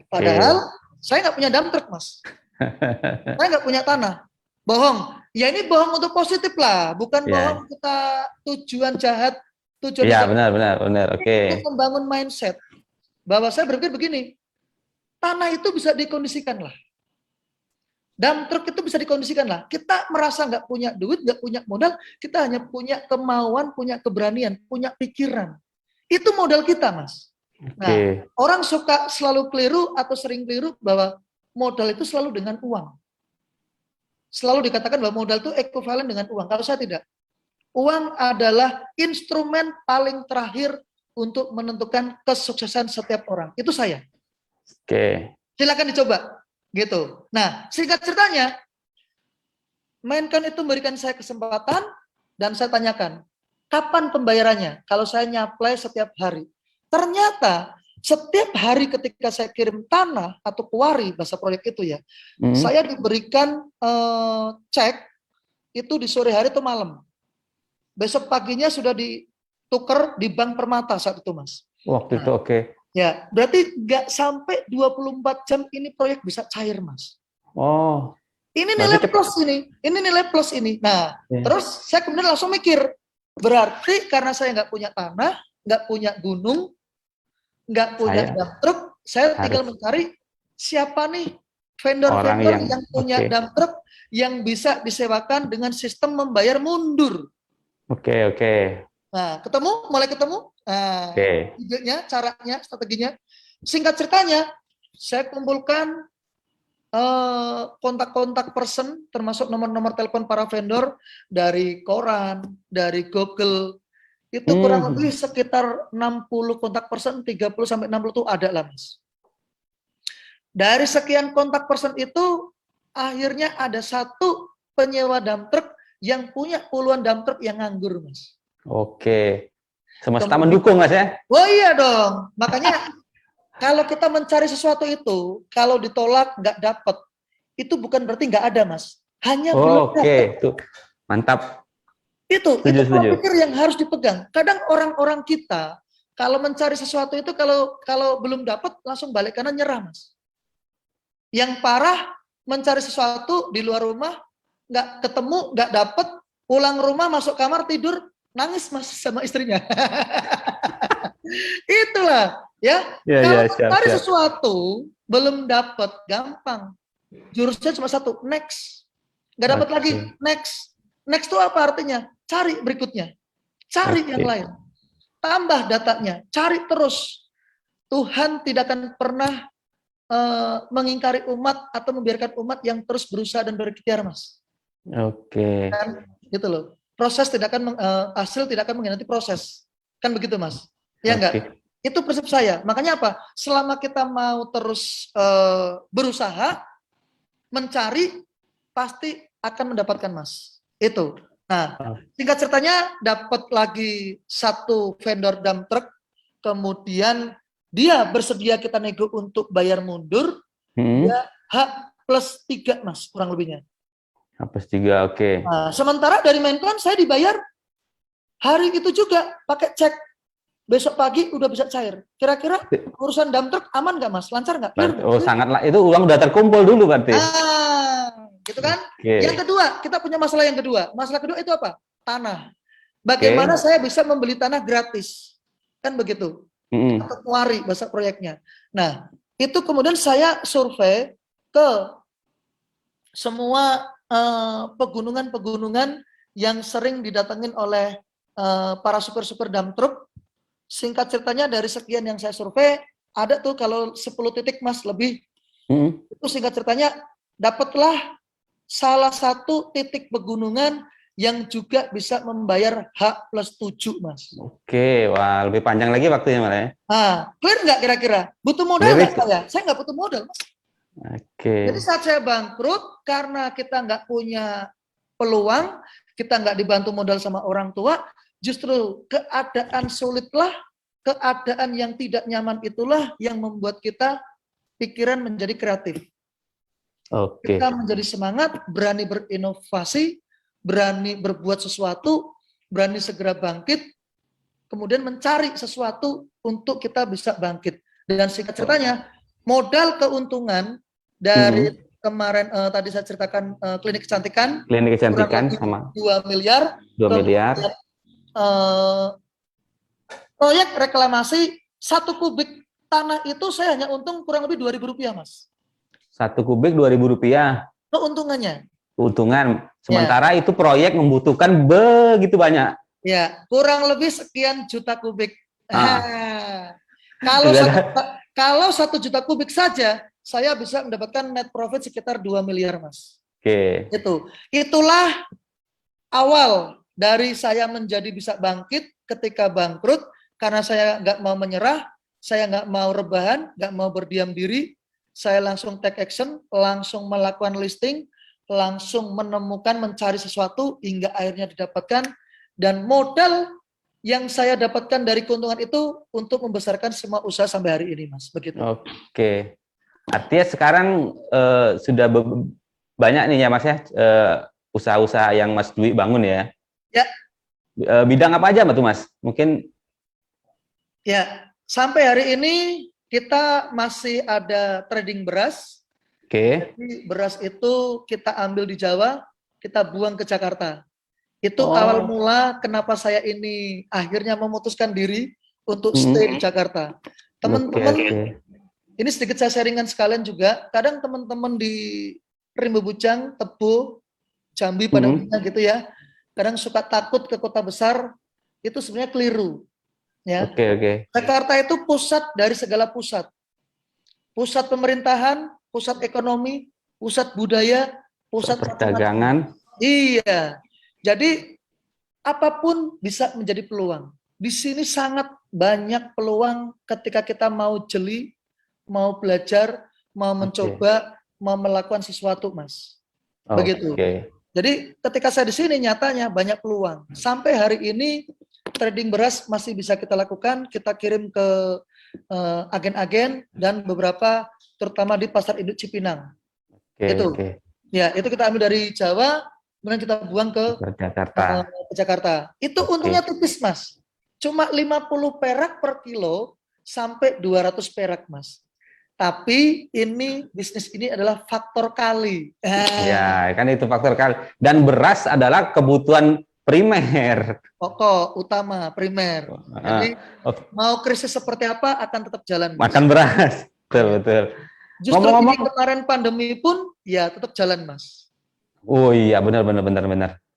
Padahal saya nggak punya dump truck, Mas. Saya nggak punya tanah. Bohong. Ya ini bohong untuk positif lah, bukan bohong kita tujuan jahat, tujuan Iya, negatif. benar. Oke. Untuk membangun mindset bahwa saya berpikir begini, tanah itu bisa dikondisikan lah. Dump truck itu bisa dikondisikan lah. Kita merasa nggak punya duit, nggak punya modal, kita hanya punya kemauan, punya keberanian, punya pikiran. Itu modal kita, Mas. Nah, orang suka selalu keliru atau sering keliru bahwa modal itu selalu dengan uang. Selalu dikatakan bahwa modal itu ekuivalen dengan uang. Kalau saya tidak. Uang adalah instrumen paling terakhir untuk menentukan kesuksesan setiap orang. Itu saya. Silakan dicoba. Gitu. Nah, singkat ceritanya, Mainkan itu memberikan saya kesempatan dan saya tanyakan, kapan pembayarannya? Kalau saya nyaplai setiap hari. Ternyata setiap hari ketika saya kirim tanah atau kuari, bahasa proyek itu ya, saya diberikan cek itu di sore hari atau malam. Besok paginya sudah ditukar di Bank Permata saat itu, Mas. Waktu itu Ya, berarti nggak sampai 24 jam ini proyek bisa cair, Mas. Oh. Ini nilai plus ini nilai plus ini. Nah, terus saya kemudian langsung mikir, berarti karena saya nggak punya tanah, nggak punya gunung, nggak punya dump truck, saya tinggal mencari siapa nih vendor-vendor yang punya dump truck yang bisa disewakan dengan sistem membayar mundur. Oke. Nah, mulai ketemu. Nah, idenya, caranya, strateginya. Singkat ceritanya, saya kumpulkan kontak-kontak person, termasuk nomor-nomor telepon para vendor dari koran, dari Google. Itu kurang lebih sekitar 60 kontak person, 30 sampai 60 itu ada lah, Mas. Dari sekian kontak person itu, akhirnya ada satu penyewa dump truck yang punya puluhan dump truck yang nganggur, Mas. Oke. Semesta mendukung, Mas ya? Oh iya dong. Makanya kalau kita mencari sesuatu itu, kalau ditolak nggak dapat, itu bukan berarti nggak ada, Mas. Hanya belum dapat. Tuh. Mantap. Itu pola pikir yang harus dipegang. Kadang orang-orang kita kalau mencari sesuatu itu kalau belum dapat langsung balik kanan nyerah, Mas. Yang parah mencari sesuatu di luar rumah nggak ketemu, nggak dapat, pulang rumah masuk kamar tidur nangis, Mas, sama istrinya. Itulah ya. Kalau mencari sesuatu belum dapat gampang. Jurusnya cuma satu, next. Nggak dapat lagi, next. Next itu apa artinya? Cari berikutnya. Cari yang lain. Tambah datanya. Cari terus. Tuhan tidak akan pernah mengingkari umat atau membiarkan umat yang terus berusaha dan berikhtiar, Mas. Kan, gitu loh. Proses tidak akan hasil tidak akan mengkhianati proses. Kan begitu, Mas? Ya enggak? Itu prinsip saya. Makanya apa? Selama kita mau terus berusaha mencari, pasti akan mendapatkan, Mas. Itu. Nah, singkat ceritanya dapat lagi satu vendor dump truck, kemudian dia bersedia kita nego untuk bayar mundur, dia H+3, Mas, kurang lebihnya. H+3, oke. Nah, sementara dari Menpan saya dibayar hari itu juga pakai cek. Besok pagi udah bisa cair. Kira-kira urusan dump truck aman nggak, Mas? Lancar nggak? Oh, sangatlah. Itu uang udah terkumpul dulu berarti. Gitu kan? Yang kedua, kita punya masalah yang kedua. Masalah kedua itu apa? Tanah. Bagaimana saya bisa membeli tanah gratis? Kan begitu. Atau kuari bahasa proyeknya. Nah, itu kemudian saya survei ke semua pegunungan-pegunungan yang sering didatengin oleh para supir-supir dump truck. Singkat ceritanya dari sekian yang saya survei, ada tuh kalau 10 titik, Mas, lebih. Itu singkat ceritanya, dapatlah salah satu titik pegunungan yang juga bisa membayar H+7, Mas. Oke, wah lebih panjang lagi waktunya malah ya. Nah, clear nggak kira-kira? Butuh modal nggak saya? Saya nggak butuh modal, Mas. Jadi saat saya bangkrut, karena kita nggak punya peluang, kita nggak dibantu modal sama orang tua, justru keadaan sulitlah, keadaan yang tidak nyaman itulah yang membuat kita pikiran menjadi kreatif. Kita menjadi semangat, berani berinovasi, berani berbuat sesuatu, berani segera bangkit, kemudian mencari sesuatu untuk kita bisa bangkit. Dan singkat ceritanya, modal keuntungan dari kemarin tadi saya ceritakan klinik kecantikan Klinik kecantikan kurang lebih sama 2 miliar. 2 miliar. Kemudian, proyek reklamasi 1 kubik tanah itu saya hanya untung kurang lebih Rp2.000, Mas. 1 kubik Rp2.000 Keuntungannya. keuntungan. Ya. Sementara itu proyek membutuhkan begitu banyak. Ya, kurang lebih sekian juta kubik. Ah. Kalau Iya, 1 juta kubik saja, saya bisa mendapatkan net profit sekitar 2 miliar, Mas. Oke. Itulah awal dari saya menjadi bisa bangkit ketika bangkrut, karena saya nggak mau menyerah, saya nggak mau rebahan, nggak mau berdiam diri, saya langsung take action, langsung melakukan listing, langsung menemukan, mencari sesuatu hingga akhirnya didapatkan, dan modal yang saya dapatkan dari keuntungan itu untuk membesarkan semua usaha sampai hari ini, Mas. Begitu. Oke. Artinya sekarang sudah banyak nih ya Mas ya usaha-usaha yang Mas Dwi bangun ya. Ya. Bidang apa aja tuh Mas? Mungkin. Ya, sampai hari ini kita masih ada trading beras. Oke. Jadi beras itu kita ambil di Jawa, kita buang ke Jakarta. Itu awal mula kenapa saya ini akhirnya memutuskan diri untuk stay di Jakarta. Teman-teman, ini sedikit saya sharingkan sekalian juga. Kadang teman-teman di Rimbo Bujang, Tebo, Jambi pada umumnya gitu ya. Kadang suka takut ke kota besar, itu sebenarnya keliru. Ya. Jakarta itu pusat dari segala pusat. Pusat pemerintahan, pusat ekonomi, pusat budaya, pusat perdagangan. Iya. Jadi apapun bisa menjadi peluang. Di sini sangat banyak peluang ketika kita mau jeli, mau belajar, mau mencoba, mau melakukan sesuatu, Mas. Begitu. Jadi ketika saya di sini nyatanya banyak peluang. Sampai hari ini trading beras masih bisa kita lakukan, kita kirim ke agen-agen dan beberapa terutama di pasar induk Cipinang. Ya, itu kita ambil dari Jawa, kemudian kita buang ke Jakarta. Itu untungnya tipis, Mas. Cuma 50 perak per kilo sampai 200 perak, Mas. Tapi ini bisnis ini adalah faktor kali. Ya, kan itu faktor kali. Dan beras adalah kebutuhan primer. Pokok utama primer. Jadi mau krisis seperti apa akan tetap jalan. Makan beras. Betul. Justru ini kemarin pandemi pun ya tetap jalan, Mas. Oh iya, benar.